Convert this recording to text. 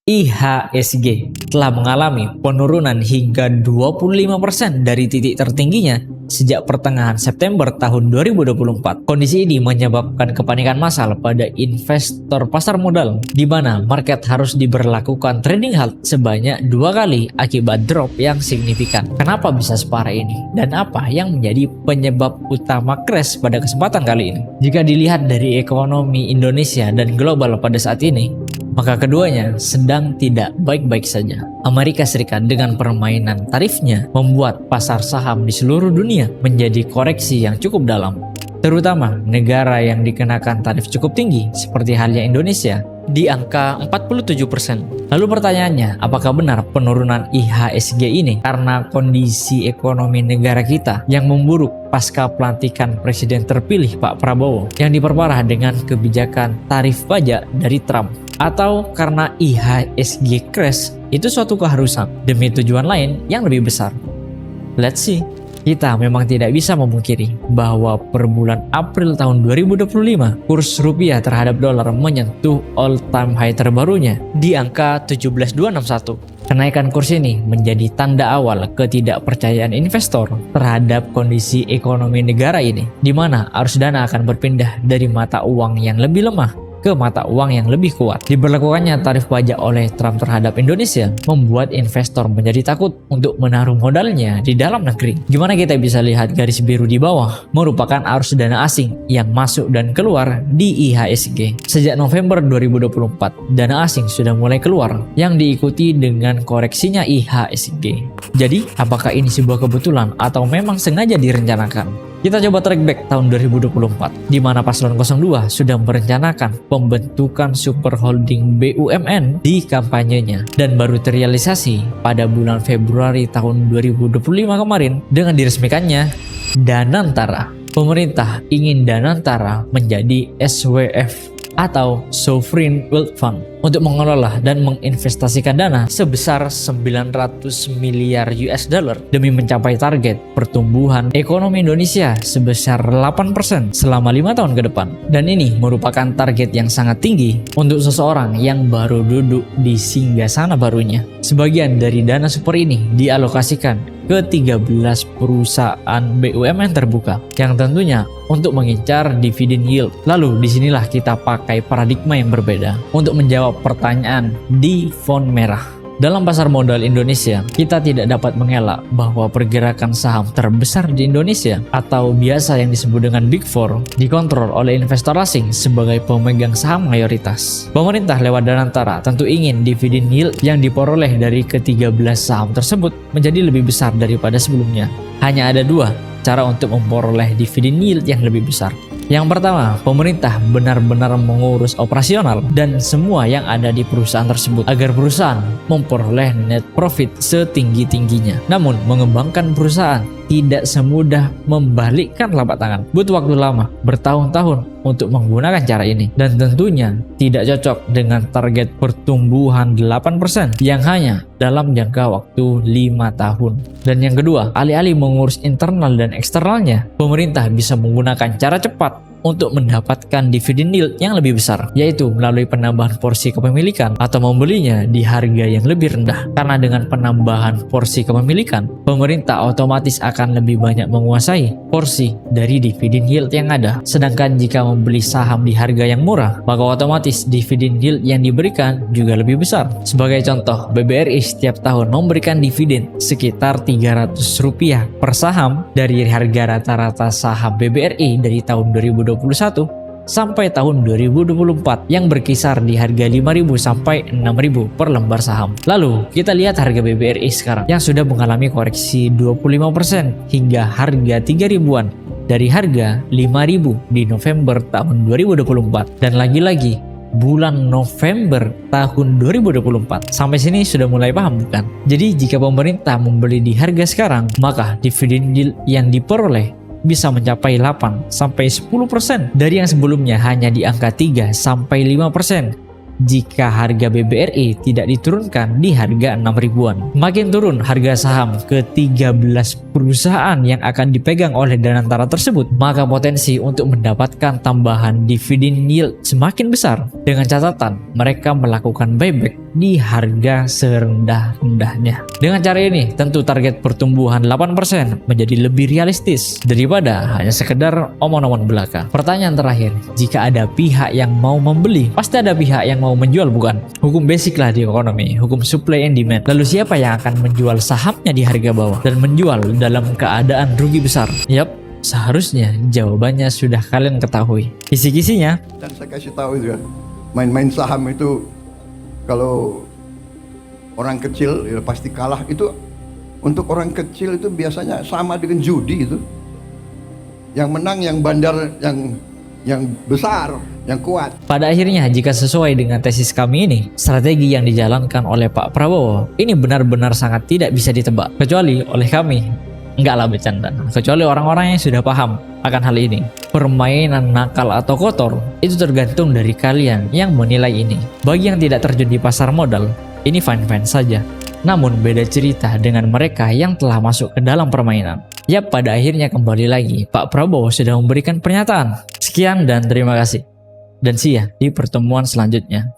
IHSG telah mengalami penurunan hingga 25% dari titik tertingginya sejak pertengahan September tahun 2024. Kondisi ini menyebabkan kepanikan massal pada investor pasar modal, di mana market harus diberlakukan trading halt sebanyak 2 kali akibat drop yang signifikan. Kenapa bisa separah ini? Dan apa yang menjadi penyebab utama crash pada kesempatan kali ini? Jika dilihat dari ekonomi Indonesia dan global pada saat ini, maka keduanya sedang tidak baik-baik saja. Amerika Serikat dengan permainan tarifnya membuat pasar saham di seluruh dunia menjadi koreksi yang cukup dalam. Terutama negara yang dikenakan tarif cukup tinggi seperti halnya Indonesia di angka 47%. Lalu pertanyaannya, apakah benar penurunan IHSG ini karena kondisi ekonomi negara kita yang memburuk pasca pelantikan Presiden terpilih Pak Prabowo yang diperparah dengan kebijakan tarif pajak dari Trump? Atau karena IHSG crash itu suatu keharusan demi tujuan lain yang lebih besar? Let's see. Kita memang tidak bisa memungkiri bahwa per bulan April tahun 2025, kurs rupiah terhadap dolar menyentuh all-time high terbarunya di angka 17.261. Kenaikan kurs ini menjadi tanda awal ketidakpercayaan investor terhadap kondisi ekonomi negara ini, di mana arus dana akan berpindah dari mata uang yang lebih lemah ke mata uang yang lebih kuat. Diberlakukannya tarif pajak oleh Trump terhadap Indonesia membuat investor menjadi takut untuk menaruh modalnya di dalam negeri. Gimana kita bisa lihat garis biru di bawah merupakan arus dana asing yang masuk dan keluar di IHSG. Sejak November 2024, dana asing sudah mulai keluar yang diikuti dengan koreksinya IHSG. Jadi, apakah ini sebuah kebetulan atau memang sengaja direncanakan? Kita coba track back tahun 2024, di mana Paslon 02 sudah merencanakan pembentukan super holding BUMN di kampanyenya dan baru terrealisasi pada bulan Februari tahun 2025 kemarin dengan diresmikannya Danantara. Pemerintah ingin Danantara menjadi SWF atau Sovereign Wealth Fund untuk mengelola dan menginvestasikan dana sebesar 900 miliar US dollar demi mencapai target pertumbuhan ekonomi Indonesia sebesar 8% selama 5 tahun ke depan. Dan ini merupakan target yang sangat tinggi untuk seseorang yang baru duduk di singgasana barunya. Sebagian dari dana super ini dialokasikan ke 13 perusahaan BUMN terbuka yang tentunya untuk mengincar dividen yield. Lalu disinilah kita pakai paradigma yang berbeda untuk menjawab pertanyaan di font merah. Dalam pasar modal Indonesia, kita tidak dapat mengelak bahwa pergerakan saham terbesar di Indonesia atau biasa yang disebut dengan Big Four dikontrol oleh investor asing sebagai pemegang saham mayoritas. Pemerintah lewat Danantara tentu ingin dividen yield yang diperoleh dari ke-13 saham tersebut menjadi lebih besar daripada sebelumnya. Hanya ada dua cara untuk memperoleh dividen yield yang lebih besar. Yang pertama, pemerintah benar-benar mengurus operasional dan semua yang ada di perusahaan tersebut agar perusahaan memperoleh net profit setinggi-tingginya. Namun, mengembangkan perusahaan tidak semudah membalikkan telapak tangan. Butuh waktu lama, bertahun-tahun untuk menggunakan cara ini. Dan tentunya tidak cocok dengan target pertumbuhan 8% yang hanya dalam jangka waktu 5 tahun. Dan yang kedua, alih-alih mengurus internal dan eksternalnya, pemerintah bisa menggunakan cara cepat untuk mendapatkan dividen yield yang lebih besar, yaitu melalui penambahan porsi kepemilikan atau membelinya di harga yang lebih rendah. Karena dengan penambahan porsi kepemilikan, pemerintah otomatis akan lebih banyak menguasai porsi dari dividen yield yang ada. Sedangkan jika membeli saham di harga yang murah, maka otomatis dividen yield yang diberikan juga lebih besar. Sebagai contoh, BBRI setiap tahun memberikan dividen sekitar Rp300 per saham dari harga rata-rata saham BBRI dari tahun 2021 sampai tahun 2024 yang berkisar di harga 5.000 sampai 6.000 per lembar saham. Lalu kita lihat harga BBRI sekarang yang sudah mengalami koreksi 25% hingga harga 3.000-an dari harga 5.000 di November tahun 2024. Dan lagi-lagi bulan November tahun 2024. Sampai sini sudah mulai paham bukan? Jadi jika pemerintah membeli di harga sekarang, maka dividen yield yang diperoleh bisa mencapai 8-10% dari yang sebelumnya hanya di angka 3-5% jika harga BBRI tidak diturunkan di harga 6.000-an. Makin turun harga saham ke 13 perusahaan yang akan dipegang oleh Danantara tersebut, maka potensi untuk mendapatkan tambahan dividen yield semakin besar. Dengan catatan mereka melakukan buyback di harga serendah-rendahnya. Dengan cara ini, tentu target pertumbuhan 8% menjadi lebih realistis daripada hanya sekedar omong-omong belaka. Pertanyaan terakhir, jika ada pihak yang mau membeli, pasti ada pihak yang mau menjual, bukan? Hukum basic lah di ekonomi, hukum supply and demand. Lalu siapa yang akan menjual sahamnya di harga bawah dan menjual dalam keadaan rugi besar? Yap, seharusnya jawabannya sudah kalian ketahui. Kisi-kisinya. Dan saya kasih tahu juga, main-main saham itu kalau orang kecil ya pasti kalah. Itu untuk orang kecil itu biasanya sama dengan judi itu. Yang menang yang bandar, yang besar, yang kuat. Pada akhirnya, jika sesuai dengan tesis kami ini, strategi yang dijalankan oleh Pak Prabowo ini benar-benar sangat tidak bisa ditebak, kecuali oleh kami. Enggak lah, bercanda. Kecuali orang-orang yang sudah paham akan hal ini. Permainan nakal atau kotor itu tergantung dari kalian yang menilai ini. Bagi yang tidak terjun di pasar modal, ini fine-fine saja. Namun beda cerita dengan mereka yang telah masuk ke dalam permainan. Yap, pada akhirnya kembali lagi, Pak Prabowo sudah memberikan pernyataan. Sekian dan terima kasih. Dan see ya di pertemuan selanjutnya.